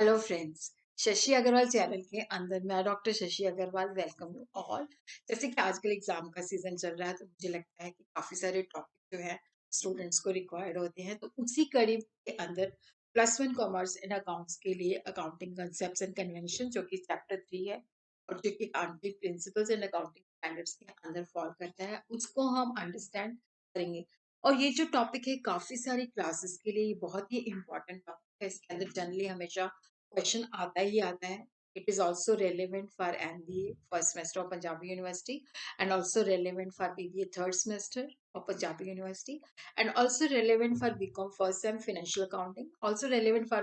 Hello friends. Shashi Agarwal channel के अंदर मैं doctor Shashi Agarwal welcome you all. जैसे कि आजकल एग्जाम का सीजन चल रहा है तो मुझे लगता है कि काफी सारे टॉपिक जो है स्टूडेंट्स को रिक्वायर्ड होते हैं, तो उसी कड़ी के अंदर +1 कॉमर्स इन अकाउंट्स के लिए अकाउंटिंग कंसेप्ट्स एंड कन्वेंशन जो कि चैप्टर 3 है और जो कि accounting principles and accounting standards के अंदर फॉल करता है, उसको हम अंडरस्टैंड करेंगे। और ये जो टॉपिक है काफी सारी क्लासेस के लिए बहुत ही इंपॉर्टेंट टॉपिक है। इसके अंदर जनरली हमेशा क्वेश्चन आता ही आता है। It is also relevant for MBA first semester of Punjabi university and also relevant for BBA third semester of Punjabi University and also relevant for BCom first sem financial accounting, also relevant for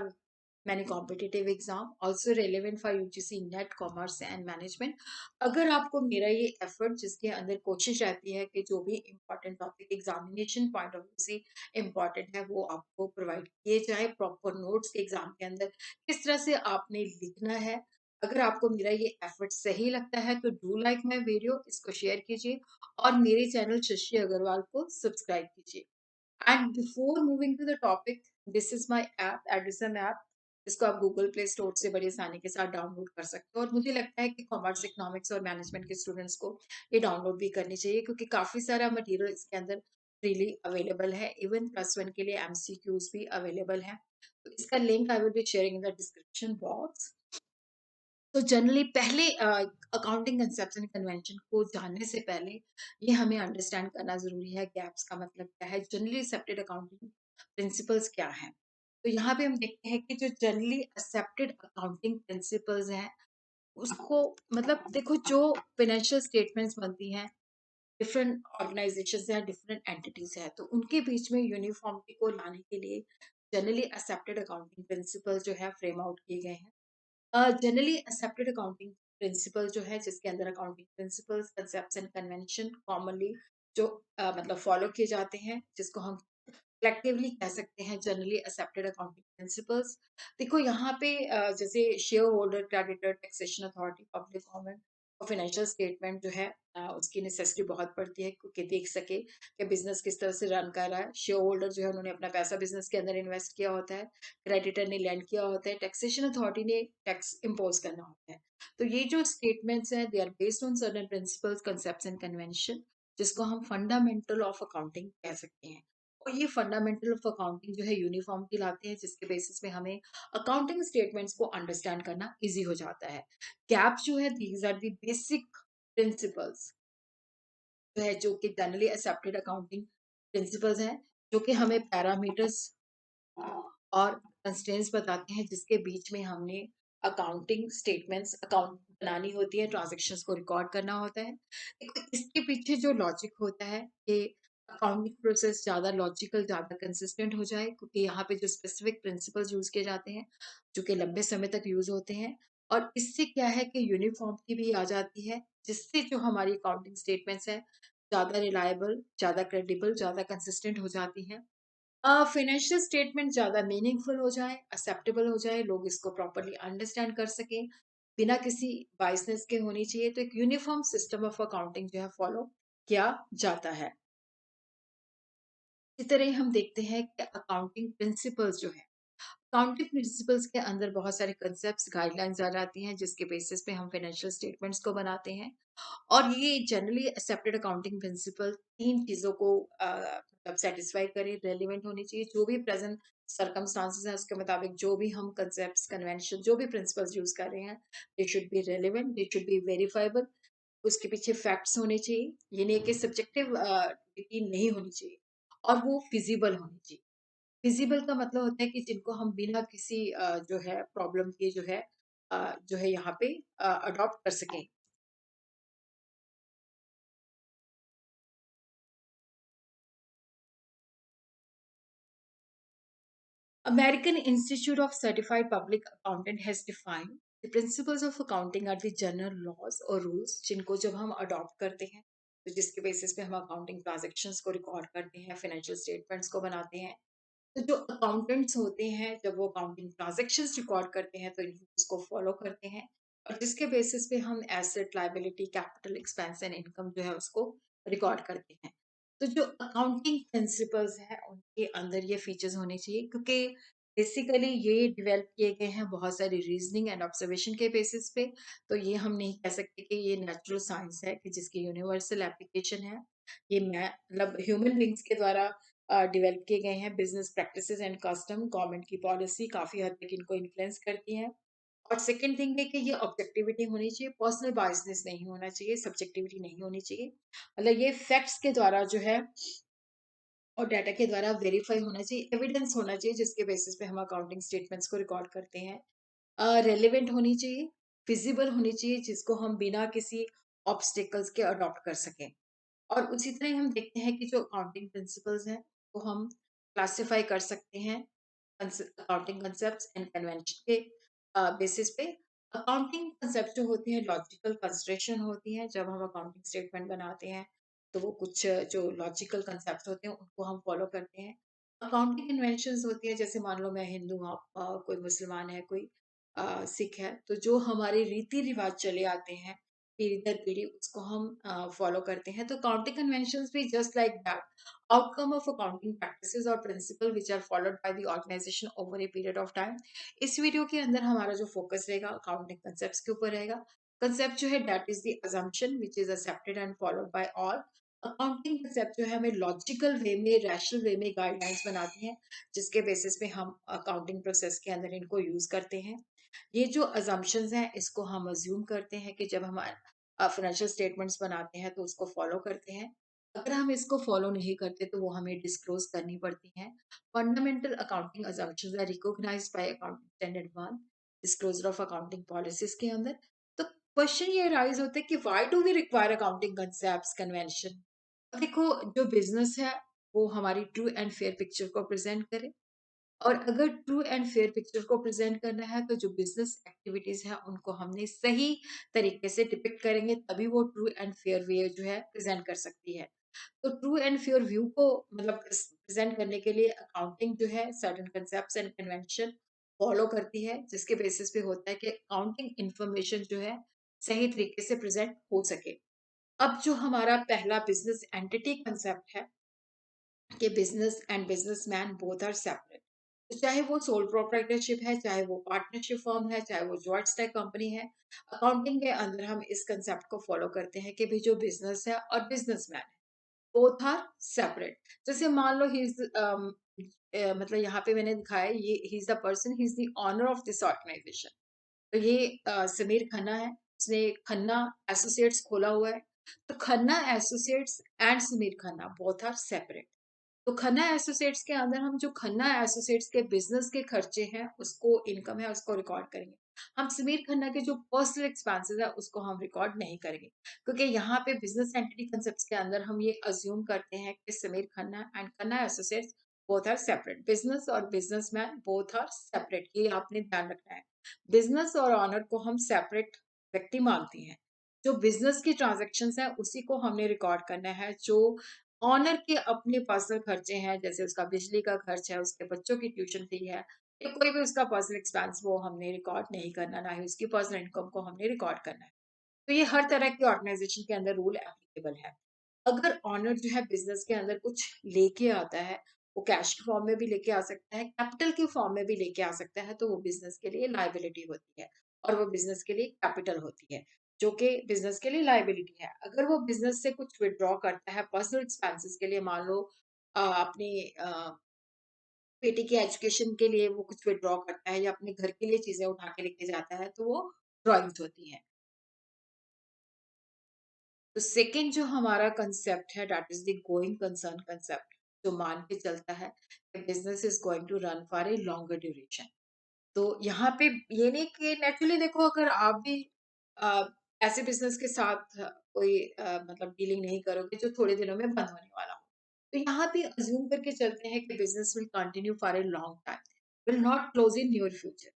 many competitive exam, also relevant for UGC net commerce and management. अगर आपको मेरा ये effort जिसके अंदर कोशिश रहती है कि जो भी important topic examination point of view से इम्पोर्टेंट है वो आपको प्रोवाइड किए जाए प्रॉपर नोट्स के एग्जाम के अंदर किस तरह से आपने लिखना है। अगर आपको मेरा ये एफर्ट सही लगता है तो डू लाइक माई वीडियो, इसको शेयर कीजिए और मेरे चैनल शशि अग्रवाल को सब्सक्राइब कीजिए। And before moving to the topic, this is my app Edison app, इसको आप गूगल प्ले स्टोर से बड़ी आसानी के साथ डाउनलोड कर सकते हो और मुझे लगता है कि कॉमर्स इकोनॉमिक्स और मैनेजमेंट के स्टूडेंट्स को ये डाउनलोड भी करनी चाहिए क्योंकि काफी सारा मटेरियल इसके अंदर फ्रीली अवेलेबल है। इवन +1 के लिए MCQs भी अवेलेबल है, तो इसका link I will be sharing in the description box. तो जनरली पहले अकाउंटिंग कंसेप्ट एंड कन्वेंशन को जानने से पहले ये हमें अंडरस्टैंड करना जरूरी है गैप्स का मतलब क्या है, जनरली एक्सेप्टेड अकाउंटिंग प्रिंसिपल्स क्या है। तो यहाँ पे हम देखते हैं कि जो जनरली एक्सेप्टेड अकाउंटिंग प्रिंसिपल्स हैं उसको मतलब देखो, जो फाइनेंशियल स्टेटमेंट्स बनती हैं डिफरेंट ऑर्गेनाइजेशन है, डिफरेंट एंटिटीज है, तो उनके बीच में यूनिफॉर्मिटी को लाने के लिए जनरली एक्सेप्टेड अकाउंटिंग प्रिंसिपल जो है फ्रेम आउट किए गए हैं। जनरली एक्सेप्टेड अकाउंटिंग प्रिंसिपल जो है जिसके अंदर accounting principles concepts and convention commonly जो मतलब फॉलो किए जाते हैं, जिसको हम कलेक्टिवली कह सकते हैं जनरली एक्सेप्टेड अकाउंटिंग प्रिंसिपल्स। देखो यहाँ पे जैसे share holder, creditor, taxation authority, public government और फाइनेंशियल स्टेटमेंट जो है उसकी नेसेसिटी बहुत पड़ती है क्योंकि देख सके कि बिजनेस किस तरह से रन कर रहा है। शेयर होल्डर जो है उन्होंने अपना पैसा बिजनेस के अंदर इन्वेस्ट किया होता है, क्रेडिटर ने लैंड किया होता है, टैक्सेशन अथॉरिटी ने टैक्स इम्पोज करना होता है। तो ये जो स्टेटमेंट्स हैं they are based on certain principles, concepts and convention, जिसको हम फंडामेंटल ऑफ अकाउंटिंग कह सकते हैं। और ये फंडामेंटल ऑफ अकाउंटिंग जो है यूनिफॉर्म लाते हैं जिसके बेसिस पे हमें अकाउंटिंग स्टेटमेंट्स को अंडरस्टैंड करना इजी हो जाता है। गैप जो है these are the basic principles जो है जो कि जनरली एक्सेप्टेड अकाउंटिंग प्रिंसिपल्स हैं, जो कि हमें पैरामीटर्स और कंस्ट्रेंट्स बताते हैं जिसके बीच में हमने अकाउंटिंग स्टेटमेंट्स अकाउंट बनानी होती है, ट्रांजैक्शंस को रिकॉर्ड करना होता है। देखो, इसके पीछे जो लॉजिक होता है कि अकाउंटिंग प्रोसेस ज़्यादा लॉजिकल, ज़्यादा कंसिस्टेंट हो जाए, क्योंकि यहाँ पे जो स्पेसिफिक प्रिंसिपल्स यूज किए जाते हैं जो कि लंबे समय तक यूज होते हैं, और इससे क्या है कि यूनिफॉर्मिटी भी आ जाती है, जिससे जो हमारी अकाउंटिंग स्टेटमेंट्स है ज़्यादा रिलायबल, ज़्यादा क्रेडिबल, ज़्यादा कंसिस्टेंट हो जाती हैं। फाइनेंशियल स्टेटमेंट ज़्यादा मीनिंगफुल हो जाए, एक्सेप्टेबल हो जाए, लोग इसको प्रॉपर्ली अंडरस्टैंड कर सकें, बिना किसी बायसनेस के होनी चाहिए, तो एक यूनिफॉर्म सिस्टम ऑफ अकाउंटिंग जो है फॉलो किया जाता है। इसी तरह हम देखते हैं कि अकाउंटिंग प्रिंसिपल्स जो है, अकाउंटिंग प्रिंसिपल्स के अंदर बहुत सारे कंसेप्ट्स, गाइडलाइंस आ जाती हैं जिसके बेसिस पे हम फाइनेंशियल स्टेटमेंट्स को बनाते हैं। और ये जनरली एक्सेप्टेड अकाउंटिंग प्रिंसिपल तीन चीजों को मतलब सेटिस्फाई करे, रेलिवेंट होनी चाहिए, जो भी प्रेजेंट सर्कमस्टांसेस है उसके मुताबिक जो भी हम कंसेप्ट्स, कन्वेंशन, जो भी प्रिंसिपल्स यूज कर रहे हैं, they should be relevant, they should be verifiable, उसके पीछे फैक्ट्स होने चाहिए, ये नहीं कि सब्जेक्टिव नहीं होनी चाहिए, और वो फिजिबल होनी चाहिए। फिजिबल का मतलब होता है कि जिनको हम बिना किसी जो है प्रॉब्लम के जो है यहाँ पे अडॉप्ट कर सकें। American Institute of Certified Public Accountant has defined the principles of accounting are the general laws और rules जिनको जब हम अडॉप्ट करते हैं, तो जिसके बेसिस पे हम अकाउंटिंग ट्रांजेक्शन्स को रिकॉर्ड करते हैं, फाइनेंशियल स्टेटमेंट्स को बनाते हैं। तो जो अकाउंटेंट्स होते हैं जब वो अकाउंटिंग ट्रांजेक्शन्स रिकॉर्ड करते हैं तो इन रूल्स को फॉलो करते हैं, और जिसके बेसिस पे हम asset, liability, capital, expense and income जो है उसको रिकॉर्ड करते हैं। तो जो अकाउंटिंग प्रिंसिपल्स हैं उनके अंदर ये फीचर्स होने चाहिए, क्योंकि बेसिकली ये डेवलप किए गए हैं बहुत सारी रीजनिंग एंड ऑब्जर्वेशन के बेसिस पे। तो ये हम नहीं कह सकते कि ये नेचुरल साइंस है कि जिसकी यूनिवर्सल एप्लीकेशन है। ये मैं मतलब ह्यूमन बींग्स के द्वारा डेवलप किए गए हैं। Business practices and custom, government की पॉलिसी काफी हद तक इनको इन्फ्लुएंस करती है। और सेकंड थिंग है कि ये ऑब्जेक्टिविटी होनी चाहिए, पर्सनल बायसनेस नहीं होना चाहिए, सब्जेक्टिविटी नहीं होनी चाहिए। मतलब ये फैक्ट्स के द्वारा जो है और डाटा के द्वारा वेरीफाई होना चाहिए, एविडेंस होना चाहिए जिसके बेसिस पे हम अकाउंटिंग स्टेटमेंट्स को रिकॉर्ड करते हैं। रेलेवेंट होनी चाहिए, फिजिबल होनी चाहिए जिसको हम बिना किसी ऑब्स्टिकल्स के अडॉप्ट कर सकें। और उसी तरह हम देखते हैं कि जो अकाउंटिंग प्रिंसिपल्स हैं वो हम क्लासिफाई कर सकते हैं अकाउंटिंग कंसेप्ट्स एंड कन्वेंशन के बेसिस पे। अकाउंटिंग कंसेप्ट जो होती है लॉजिकल कंस्ट्रक्शन होती है। जब हम अकाउंटिंग स्टेटमेंट बनाते हैं तो वो कुछ जो लॉजिकल कंसेप्ट होते हैं उनको हम फॉलो करते हैं। अकाउंटिंग कन्वेंशंस होती है, जैसे मान लो मैं हिंदू हूँ, कोई मुसलमान है, कोई सिख है, तो जो हमारे रीति रिवाज चले आते हैं पीढ़ी दर पीढ़ी उसको हम फॉलो करते हैं। तो अकाउंटिंग कन्वेंशंस भी just like that, outcome of accounting practices और principle which are followed by the organisation over a period of time. इस वीडियो के अंदर हमारा जो फोकस रहेगा अकाउंटिंग कंसेप्ट्स के ऊपर रहेगा। कंसेप्ट जो है that is the assumption which is accepted and followed by all. Accounting concept जो है हमें लॉजिकल वे में, रैशनल वे में गाइडलाइंस बनाती हैं जिसके बेसिस पे हम अकाउंटिंग प्रोसेस के अंदर इनको यूज करते हैं। ये जो अजम्पशंस हैं इसको हम अज्यूम करते हैं कि जब हम फाइनेंशियल स्टेटमेंट्स बनाते हैं तो उसको फॉलो करते हैं। अगर हम इसको फॉलो नहीं करते तो वो हमें डिस्क्लोज करनी पड़ती हैं। Fundamental accounting assumptions are recognised by accounting standard 1, disclosure of accounting policies के अंदर। तो क्वेश्चन ये राइज होते हैं कि why do we require accounting concepts convention. देखो, जो बिजनेस है वो हमारी ट्रू एंड फेयर पिक्चर को प्रेजेंट करे। और अगर ट्रू एंड फेयर पिक्चर को प्रेजेंट करना है तो जो बिजनेस एक्टिविटीज है उनको हमने सही तरीके से डिपिक्ट करेंगे, तभी वो ट्रू एंड फेयर वे जो है प्रेजेंट कर सकती है। तो ट्रू एंड फेयर व्यू को मतलब प्रेजेंट करने के लिए अकाउंटिंग जो है certain concepts and convention follow करती है जिसके बेसिस पे होता है कि अकाउंटिंग इंफॉर्मेशन जो है सही तरीके से प्रेजेंट हो सके। अब जो हमारा पहला बिजनेस एंटिटी कंसेप्ट है कि business and businessman both are separate. तो चाहे वो सोल प्रोप्राइटरशिप है, चाहे वो पार्टनरशिप फर्म है, चाहे वो जॉइंट स्टैक कंपनी है, अकाउंटिंग के अंदर हम इस कंसेप्ट को फॉलो करते हैं कि भी जो बिजनेस है और बिजनेसमैन है बोथ आर सेपरेट। जैसे मान लो ही इज मतलब यहाँ पे मैंने दिखाया है, ये he is the person, he is the owner of this organisation. तो ये समीर खन्ना है, उसने खन्ना एसोसिएट्स खोला हुआ है। तो Khanna associates and Sameer Khanna both are separate. तो खन्ना एसोसिएट्स के अंदर हम जो खन्ना एसोसिएट्स के बिजनेस के खर्चे हैं उसको, इनकम है उसको रिकॉर्ड करेंगे। हम समीर खन्ना के जो पर्सनल एक्सपेंसेस है उसको हम रिकॉर्ड नहीं करेंगे, क्योंकि यहाँ पे बिजनेस एंटिटी कंसेप्ट के अंदर हम ये अज्यूम करते हैं कि Sameer Khanna and Khanna associates both are separate. Business और बिजनेसमैन बोथ आर सेपरेट, ये आपने ध्यान रखना है। बिजनेस और ऑनर को हम सेपरेट व्यक्ति मानते हैं। जो बिजनेस की ट्रांजेक्शन्स है उसी को हमने रिकॉर्ड करना है। जो ऑनर के अपने पर्सनल खर्चे हैं, जैसे उसका बिजली का खर्च है, उसके बच्चों की ट्यूशन फी है, या कोई भी उसका पर्सनल एक्सपेंस, वो हमने रिकॉर्ड नहीं करना, ना ही उसकी पर्सनल इनकम को हमने रिकॉर्ड करना है। तो ये हर तरह की ऑर्गेनाइजेशन के अंदर रूल एप्लीकेबल है। अगर ऑनर जो है बिजनेस के अंदर कुछ लेके आता है, वो कैश के फॉर्म में भी लेके आ सकता है, कैपिटल के फॉर्म में भी लेके आ सकता है, तो वो बिजनेस के लिए लाइबिलिटी होती है और वो बिजनेस के लिए कैपिटल होती है, जो कि बिजनेस के लिए लाइबिलिटी है। अगर वो बिजनेस से कुछ विड्रॉ करता है पर्सनल एक्सपेंसेस के लिए, मान लो अपनी बेटी की एजुकेशन के लिए वो कुछ विड्रॉ करता है या अपने घर के लिए चीजें उठा के लेके जाता है, तो वो ड्रॉइंग्स होती हैं। तो सेकंड जो हमारा कंसेप्ट है that is the going concern concept, जो मान के चलता है कि business is going to run for a longer duration. तो यहाँ पे ये नहीं कि नेचुरली देखो, अगर आप भी अ, ऐसे बिजनेस के साथ कोई मतलब डीलिंग नहीं करोगे जो थोड़े दिनों में बंद होने वाला हो, तो यहाँ पे अज्यूम करके चलते हैं कि business will continue for a long time, will not close in near future.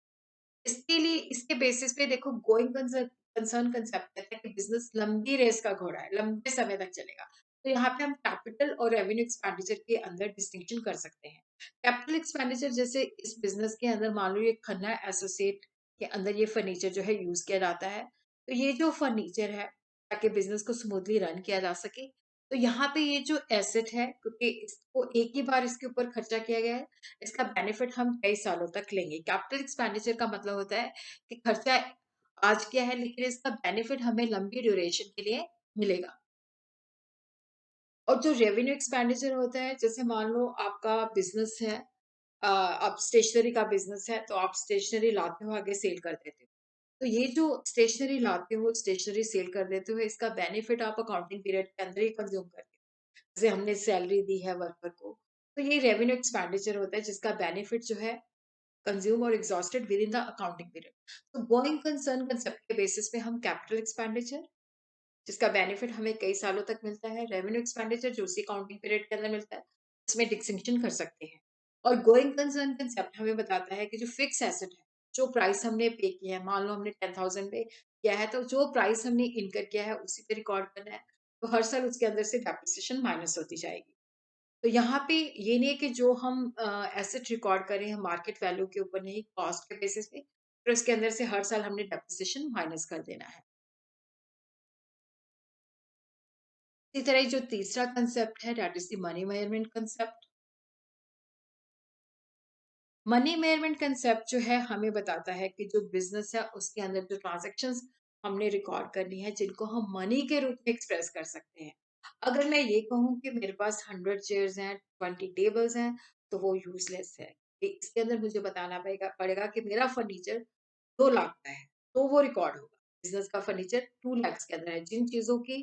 इसके लिए इसके बेसिस पे देखो, गोइंग कंसर्न कंसेप्ट कहता है कि बिजनेस लंबी रेस का घोड़ा है, लंबे समय तक चलेगा। तो यहाँ पे हम कैपिटल और रेवेन्यू एक्सपेंडिचर के अंदर डिस्टिंक्शन कर सकते हैं। कैपिटल एक्सपेंडिचर जैसे इस बिजनेस के अंदर मान लो ये खन्ना एसोसिएट के अंदर ये फर्नीचर जो है यूज किया जाता है। तो ये जो फर्नीचर है ताकि बिजनेस को स्मूथली रन किया जा सके, तो यहाँ पे ये जो एसेट है, क्योंकि इसको एक ही बार इसके ऊपर खर्चा किया गया है, इसका बेनिफिट हम कई सालों तक लेंगे। कैपिटल एक्सपेंडिचर का मतलब होता है कि खर्चा आज किया है, लेकिन इसका बेनिफिट हमें लंबी ड्यूरेशन के लिए मिलेगा। और जो रेवेन्यू एक्सपेंडिचर होता है, जैसे मान लो आपका बिजनेस है, आप स्टेशनरी का बिजनेस है, तो आप स्टेशनरी लाते हो, आगे सेल कर देते हो। तो ये जो स्टेशनरी लाते हो, स्टेशनरी सेल कर देते हो, इसका बेनिफिट आप अकाउंटिंग पीरियड के अंदर ही कंज्यूम करते हो। जैसे हमने सैलरी दी है वर्कर को, तो ये रेवेन्यू एक्सपेंडिचर होता है जिसका बेनिफिट जो है कंज्यूम और exhausted with in the accounting period. तो गोइंग कंसर्न कंसेप्ट के बेसिस पे हम कैपिटल एक्सपेंडिचर, जिसका बेनिफिट हमें कई सालों तक मिलता है, रेवेन्यू एक्सपेंडिचर जो उसी अकाउंटिंग पीरियड के अंदर मिलता है, उसमें डिस्टिंक्शन कर सकते हैं। और गोइंग कंसर्न कंसेप्ट हमें बताता है कि जो फिक्स एसेट है, जो प्राइस हमने पे किया है, मान लो हमने 10,000 पे किया है, तो जो प्राइस हमने इनकर किया है उसी पे रिकॉर्ड करना है। तो हर साल उसके अंदर से डेप्रिसिएशन माइनस होती जाएगी। तो यहाँ पे ये नहीं है कि जो हम एसेट रिकॉर्ड करें हम मार्केट वैल्यू के ऊपर नहीं, कॉस्ट के बेसिस पे, फिर उसके अंदर से हर साल हमने डेप्रिसिएशन माइनस कर देना है। इसी तरह जो तीसरा कंसेप्ट है, that is the money measurement concept. Money measurement concept जो है हमें बताता है कि जो बिजनेस है उसके अंदर जो ट्रांजैक्शंस हमने रिकॉर्ड करनी है, जिनको हम मनी के रूप में एक्सप्रेस कर सकते हैं। अगर मैं ये कहूँ कि मेरे पास 100 चेयर्स हैं, 20 टेबल्स हैं, तो वो यूजलेस है। इसके अंदर मुझे बताना पड़ेगा पड़ेगा कि मेरा फर्नीचर 2 लाख का है, तो वो रिकॉर्ड होगा। बिज़नेस का फर्नीचर 2 लैक्स के अंदर है। जिन चीज़ों की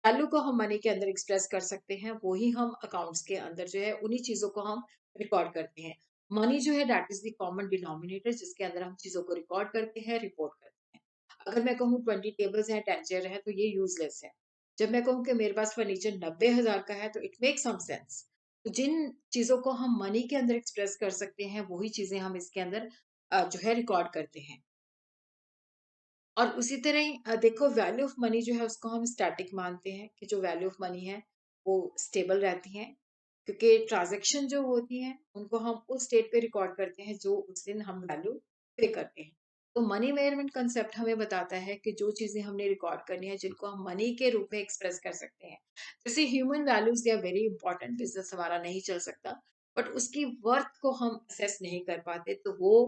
वैल्यू को हम मनी के अंदर एक्सप्रेस कर सकते हैं, वो ही हम अकाउंट्स के अंदर जो है, उन्हीं चीज़ों को हम रिकॉर्ड करते हैं। मनी जो है that is the common denominator जिसके अंदर हम चीज़ों को रिकॉर्ड करते हैं, रिपोर्ट करते हैं। अगर मैं कहूँ 20 टेबल्स हैं, 10 चेयर हैं, तो ये यूज़लेस है। जब मैं कहूँ कि मेरे पास फर्नीचर 90,000 का है, तो इट मेक्स सम सेंस। तो जिन चीज़ों को हम मनी के अंदर एक्सप्रेस कर सकते हैं, वही चीज़ें हम इसके अंदर जो है रिकॉर्ड करते हैं। और उसी तरह ही देखो वैल्यू ऑफ मनी जो है उसको हम स्टैटिक मानते हैं कि जो वैल्यू ऑफ मनी है वो स्टेबल रहती है, क्योंकि ट्रांजैक्शन जो होती हैं उनको हम उस स्टेट पे रिकॉर्ड करते हैं जो उस दिन हम वैल्यू पे करते हैं। तो मनी मेजरमेंट कंसेप्ट हमें बताता है कि जो चीजें हमने रिकॉर्ड करनी है जिनको हम मनी के रूप में एक्सप्रेस कर सकते हैं, जैसे human values they are very important, business हमारा नहीं चल सकता, बट उसकी वर्थ को हम असेस नहीं कर पाते, तो वो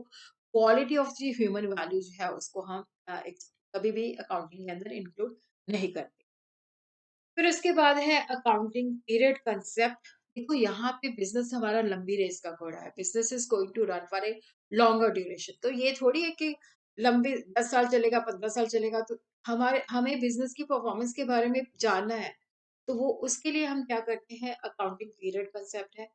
quality of the human value जो है उसको हम कभी भी अकाउंटिंग के अंदर इंक्लूड नहीं करते। फिर उसके बाद है अकाउंटिंग पीरियड कंसेप्ट। देखो यहाँ पे बिजनेस हमारा लंबी रेस का घोड़ा है, business is going to run for a longer duration. तो ये थोड़ी है कि लंबी 10 साल चलेगा, 15 साल चलेगा, तो हमारे हमें बिजनेस की परफॉर्मेंस के बारे में जानना है। तो वो उसके लिए हम क्या करते हैं, अकाउंटिंग पीरियड कंसेप्ट है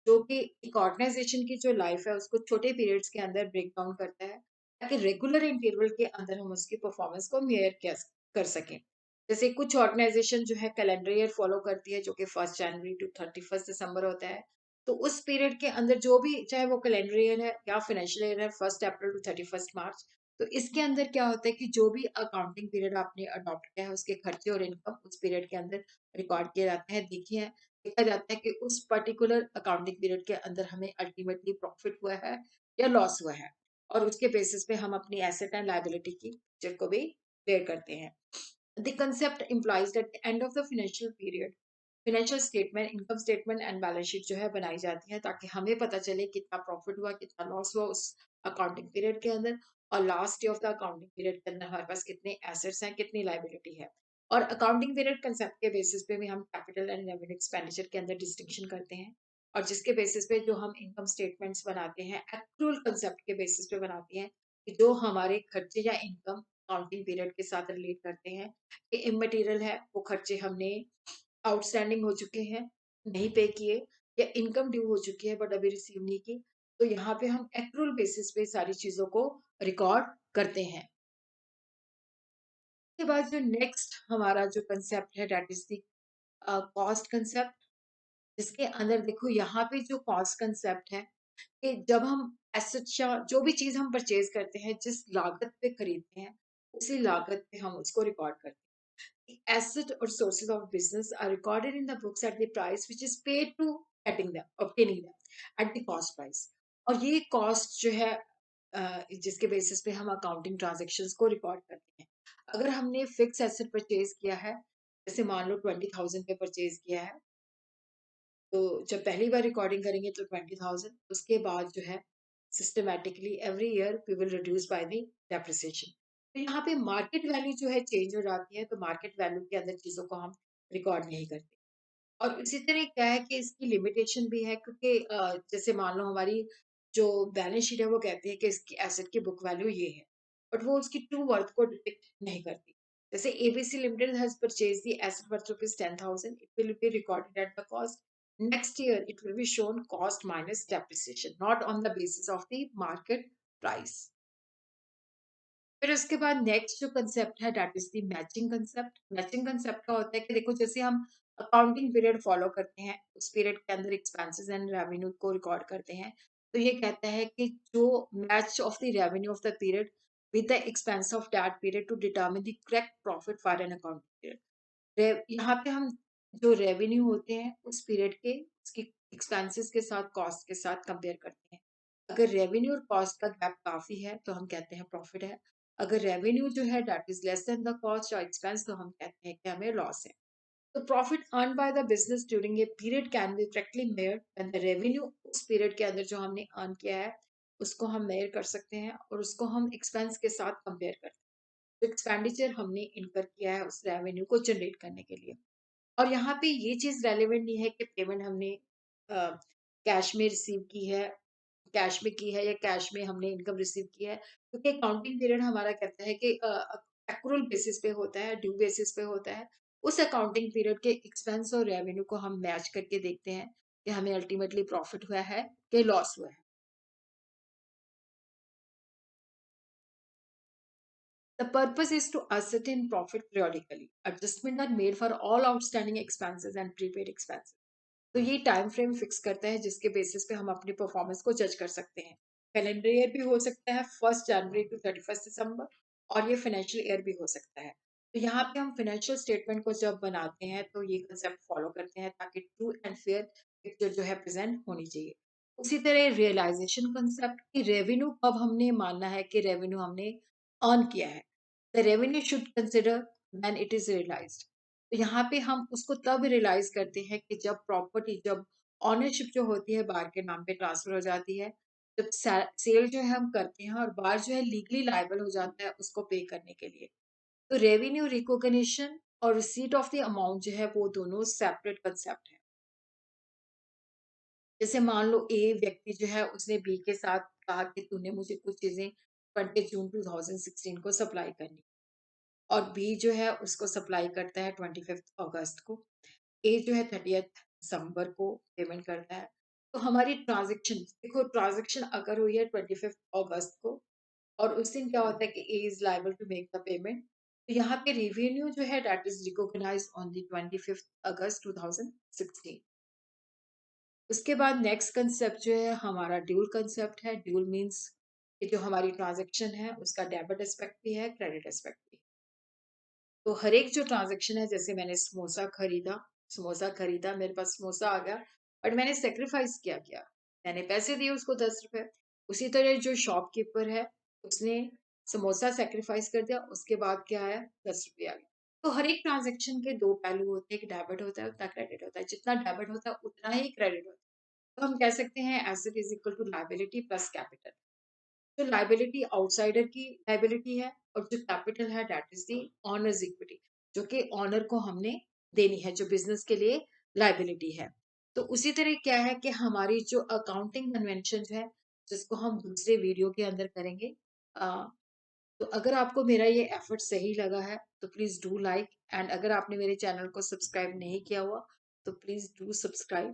जो कि एक ऑर्गेनाइजेशन की जो लाइफ है उसको छोटे पीरियड्स के अंदर ब्रेक डाउन करता है, ताकि रेगुलर इंटरवल के अंदर हम उसकी परफॉर्मेंस को मेयर कर सकें। जैसे कुछ ऑर्गेनाइजेशन जो है कैलेंडर ईयर फॉलो करती है, जो कि 1 जनवरी टू 31 दिसंबर होता है। तो उस पीरियड के अंदर जो भी, चाहे वो कैलेंडर ईयर है या फाइनेंशियल ईयर है, 1 अप्रैल टू 31 मार्च, तो इसके अंदर क्या होता है कि जो भी अकाउंटिंग पीरियड आपने अडॉप्ट किया है उसके खर्चे और इनकम उस पीरियड के अंदर रिकॉर्ड किए जाते हैं। देखिए, देखा जाता है कि उस पर्टिकुलर अकाउंटिंग पीरियड के अंदर हमें अल्टीमेटली प्रॉफिट हुआ है या लॉस हुआ है, और उसके बेसिस पे हम अपनी एसेट एंड लायबिलिटी की पिक्चर को भी क्लियर करते हैं। The concept implies that the end of the financial period, financial statement, income statement and balance sheet जो है बनाई जाती है, ताकि हमें पता चले कितना प्रॉफिट हुआ, कितना लॉस हुआ उस अकाउंटिंग पीरियड के अंदर, और last day of the accounting period के अंदर हमारे पास कितने एसेट्स हैं, कितनी लाइबिलिटी है। और अकाउंटिंग पीरियड कंसेप्ट के बेसिस पे भी हम कैपिटल एंड रेवेन्यू एक्सपेंडिचर के अंदर डिस्टिंक्शन करते हैं, और जिसके बेसिस पे जो हम इनकम स्टेटमेंट्स बनाते हैं एक्रूअल कंसेप्ट के बेसिस पे बनाते हैं, कि जो हमारे खर्चे या इनकम अकाउंटिंग पीरियड के साथ रिलेट करते हैं, कि इमटेरियल है वो खर्चे हमने आउटस्टैंडिंग हो चुके हैं, नहीं पे किए, या इनकम ड्यू हो चुकी है बट अभी रिसीव नहीं की, तो यहाँ पे हम एक्रूअल बेसिस पे सारी चीजों को रिकॉर्ड करते हैं। उसके बाद जो नेक्स्ट हमारा जो कंसेप्ट है that is the cost concept, जिसके अंदर देखो यहाँ पे जो कॉस्ट कंसेप्ट है कि जब हम एसेट या जो भी चीज हम परचेज करते हैं, जिस लागत पे खरीदते हैं उसी लागत पे हम उसको रिकॉर्ड करते हैं। Asset or sources of business are recorded in the books at the price which is paid to obtaining them at the cost price। और ये कॉस्ट जो है जिसके बेसिस पे हम अकाउंटिंग ट्रांजेक्शन्स को रिकॉर्ड करते हैं। अगर हमने फिक्स एसेट परचेज किया है, जैसे मान लो 20,000 पे परचेज किया है, तो जब पहली बार रिकॉर्डिंग करेंगे तो 20,000, उसके बाद जो है systematically every year we will reduce by the depreciation. तो यहाँ पे मार्केट वैल्यू जो है चेंज हो जाती है, तो मार्केट वैल्यू के अंदर चीजों को हम रिकॉर्ड नहीं करते। और इसी तरह क्या है कि इसकी लिमिटेशन भी है, क्योंकि जैसे मान लो हमारी जो बैलेंस शीट है वो कहती है कि इसकी एसेट की बुक वैल्यू ये है, बट वो उसकी ट्रू वर्थ को डिपिक्ट नहीं करती। जैसे ABC limited has purchase the asset worth rupees 10,000, it will be recorded at the cost. Next year it will be shown cost minus depreciation, not on the basis of the market price. फिर उसके बाद next जो concept है that is the matching concept. Matching concept का होता है कि देखो, जैसे हम अकाउंटिंग पीरियड फॉलो करते हैं, उस पीरियड के अंदर एक्सपेंसेस एंड रेवेन्यू को रिकॉर्ड करते हैं, तो ये कहता है कि जो match of the revenue of the period with the expense of that period to determine the correct profit for an accounting period. यहाँ पे हम जो रेवेन्यू होते हैं उस पीरियड के उसकी एक्सपेंसेस के साथ, कॉस्ट के साथ कंपेयर करते हैं। अगर रेवेन्यू और कॉस्ट का गैप काफी है तो हम कहते हैं प्रॉफिट है। अगर रेवेन्यू जो है that is less than the cost और एक्सपेंस, तो हम कहते हैं कि हमें लॉस है। तो profit earn by the business during a period can be correctly मेयर्ड when the revenue उस पीरियड के अंदर जो हमने अर्न किया है उसको हम मेयर कर सकते हैं और उसको हम एक्सपेंस के साथ कंपेयर करते हैं, तो एक्सपेंडिचर हमने इनकर किया है उस रेवेन्यू को जनरेट करने के लिए। और यहाँ पे ये चीज रेलेवेंट नहीं है कि पेमेंट हमने कैश में रिसीव की है, कैश में की है या कैश में हमने इनकम रिसीव की है, क्योंकि अकाउंटिंग पीरियड हमारा कहता है कि एक्रूअल बेसिस पे होता है, ड्यू बेसिस पे होता है। उस अकाउंटिंग पीरियड के एक्सपेंस और रेवेन्यू को हम मैच करके देखते हैं कि हमें अल्टीमेटली प्रॉफिट हुआ है कि लॉस हुआ है। The purpose is to ascertain profit periodically. Adjustments are made for all outstanding expenses and prepaid expenses. तो ये टाइम फ्रेम फिक्स करता है जिसके बेसिस पे हम अपनी परफॉर्मेंस को जज कर सकते हैं। कैलेंडर ईयर भी हो सकता है 1 जनवरी टू 31 दिसंबर, और ये फाइनेंशियल ईयर भी हो सकता है। तो यहाँ पे हम फाइनेंशियल स्टेटमेंट को जब बनाते हैं तो ये कंसेप्ट फॉलो करते हैं ताकि ट्रू एंड फेयर पिक्चर जो है प्रेजेंट होनी चाहिए। उसी तरह रियलाइजेशन कंसेप्ट की रेवेन्यू कब हमने मानना है कि रेवेन्यू हमने अर्न किया है। The revenue should consider when it is realised. तो यहाँ पे हम उसको तब रियलाइज करते हैं कि जब प्रॉपर्टी, जब ऑनरशिप जो होती है बार के नाम पे ट्रांसफर हो जाती है, जब सेल जो है हम करते हैं और बार जो है लीगली लायबल हो जाता है उसको पे करने के लिए। तो रेवेन्यू रिकॉग्निशन और रिसीट ऑफ द अमाउंट जो है वो दोनों सेपरेट कंसेप्ट है। जैसे मान लो ए व्यक्ति जो है उसने बी के साथ कहा कि तूने मुझे कुछ चीजें 20 जून 2016 को सप्लाई करनी, और बी जो है उसको सप्लाई करता है 25 अगस्त को। ए जो है 30 दिसंबर को पेमेंट करता है। तो हमारी ट्रांजेक्शन देखो, ट्रांजेक्शन अगर हुई है 25 अगस्त को और उस दिन क्या होता है कि A is liable to make the payment, तो यहाँ पे रेवेन्यू जो है that is recognise on the 25 August 2016। उसके बाद नेक्स्ट कंसेप्ट जो है हमारा ड्यूल कंसेप्ट है। ड्यूल मीन्स कि जो हमारी ट्रांजेक्शन है उसका डेबिट एस्पेक्ट भी है, क्रेडिट एस्पेक्ट भी। तो हर एक जो ट्रांजेक्शन है, जैसे मैंने समोसा खरीदा, मेरे पास समोसा आ गया, बट मैंने सेक्रीफाइस क्या किया, मैंने पैसे दिए उसको 10 रुपए। उसी तरह जो शॉपकीपर है उसने समोसा सेक्रीफाइस कर दिया, उसके बाद क्या आया, 10 रुपये आ गया। तो हर एक ट्रांजेक्शन के दो पहलू होते हैं, एक डेबिट होता है उतना क्रेडिट होता है, जितना डेबिट होता है उतना ही क्रेडिट होता है। तो हम कह सकते हैं asset is equal to liability plus capital. जो लाइबिलिटी आउटसाइडर की लाइबिलिटी है, और जो कैपिटल है that is the owners equity, जो कि ऑनर को हमने देनी है, जो बिजनेस के लिए लाइबिलिटी है। तो उसी तरह क्या है कि हमारी जो अकाउंटिंग कन्वेंशन है, जिसको हम दूसरे वीडियो के अंदर करेंगे। तो अगर आपको मेरा ये एफर्ट सही लगा है तो प्लीज डू लाइक, एंड अगर आपने मेरे चैनल को सब्सक्राइब नहीं किया हुआ तो प्लीज डू सब्सक्राइब।